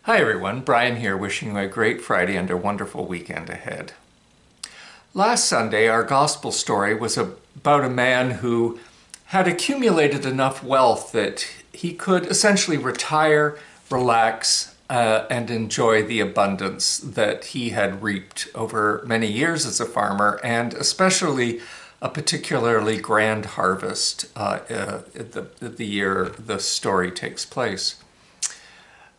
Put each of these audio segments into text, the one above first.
Hi everyone, Brian here wishing you a great Friday and a wonderful weekend ahead. Last Sunday, our gospel story was about a man who had accumulated enough wealth that he could essentially retire, relax, and enjoy the abundance that he had reaped over many years as a farmer, and especially a particularly grand harvest the year the story takes place.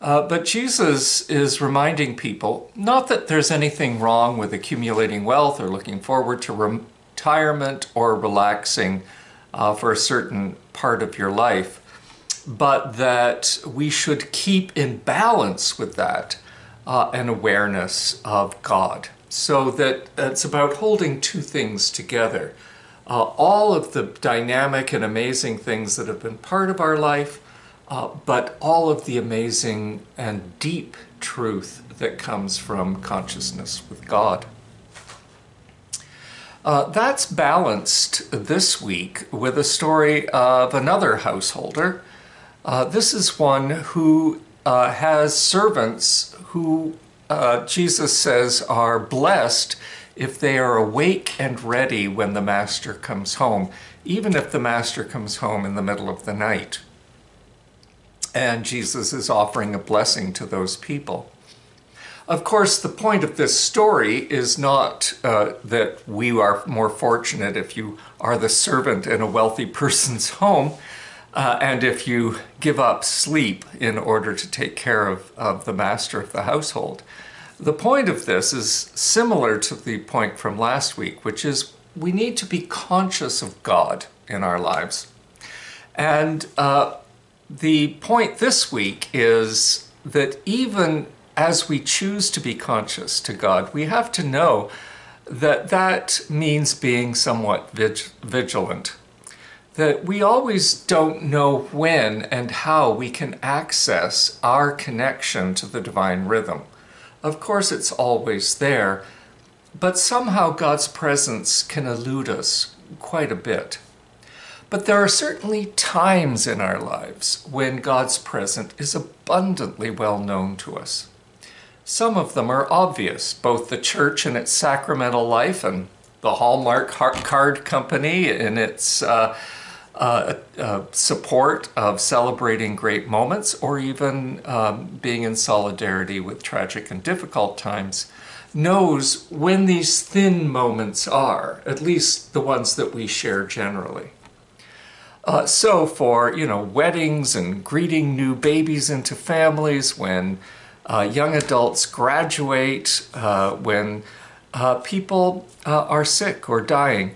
But Jesus is reminding people, not that there's anything wrong with accumulating wealth or looking forward to retirement or relaxing for a certain part of your life, but that we should keep in balance with that an awareness of God. So that it's about holding two things together. All of the dynamic and amazing things that have been part of our life, but all of the amazing and deep truth that comes from consciousness with God. That's balanced this week with a story of another householder. This is one who has servants who Jesus says are blessed if they are awake and ready when the master comes home, even if the master comes home in the middle of the night. And Jesus is offering a blessing to those people. Of course, the point of this story is not that we are more fortunate if you are the servant in a wealthy person's home, and if you give up sleep in order to take care of the master of the household. The point of this is similar to the point from last week, which is we need to be conscious of God in our lives. And the point this week is that even as we choose to be conscious to God, we have to know that that means being somewhat vigilant. That we always don't know when and how we can access our connection to the divine rhythm. Of course, it's always there, but somehow God's presence can elude us quite a bit. But there are certainly times in our lives when God's presence is abundantly well known to us. Some of them are obvious, both the church in its sacramental life and the Hallmark Card Company in its support of celebrating great moments, or even being in solidarity with tragic and difficult times, knows when these thin moments are, at least the ones that we share generally. So for, weddings and greeting new babies into families, when young adults graduate, when people are sick or dying,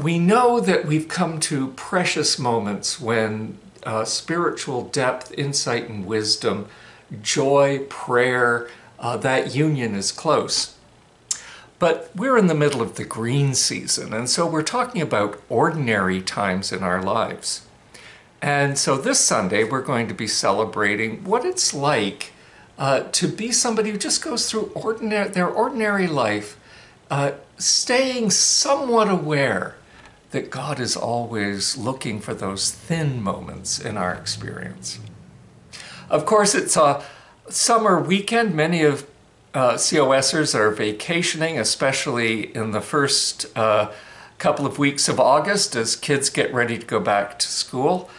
we know that we've come to precious moments when spiritual depth, insight, and wisdom, joy, prayer, that union is close. But we're in the middle of the green season, and so we're talking about ordinary times in our lives. And so this Sunday, we're going to be celebrating what it's like to be somebody who just goes through their ordinary life, staying somewhat aware that God is always looking for those thin moments in our experience. Of course, it's a summer weekend. Many of COSers are vacationing, especially in the first couple of weeks of August as kids get ready to go back to school.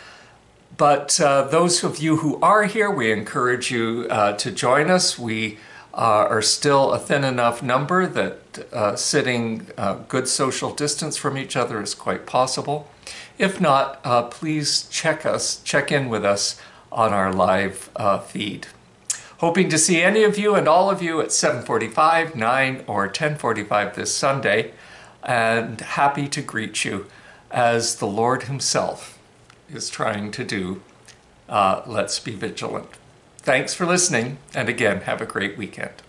But those of you who are here, we encourage you to join us. We are still a thin enough number that sitting good social distance from each other is quite possible. If not, please check in with us on our live feed. Hoping to see any of you and all of you at 7:45, 9, or 10:45 this Sunday, and happy to greet you as the Lord Himself is trying to do. Let's be vigilant. Thanks for listening, and again, have a great weekend.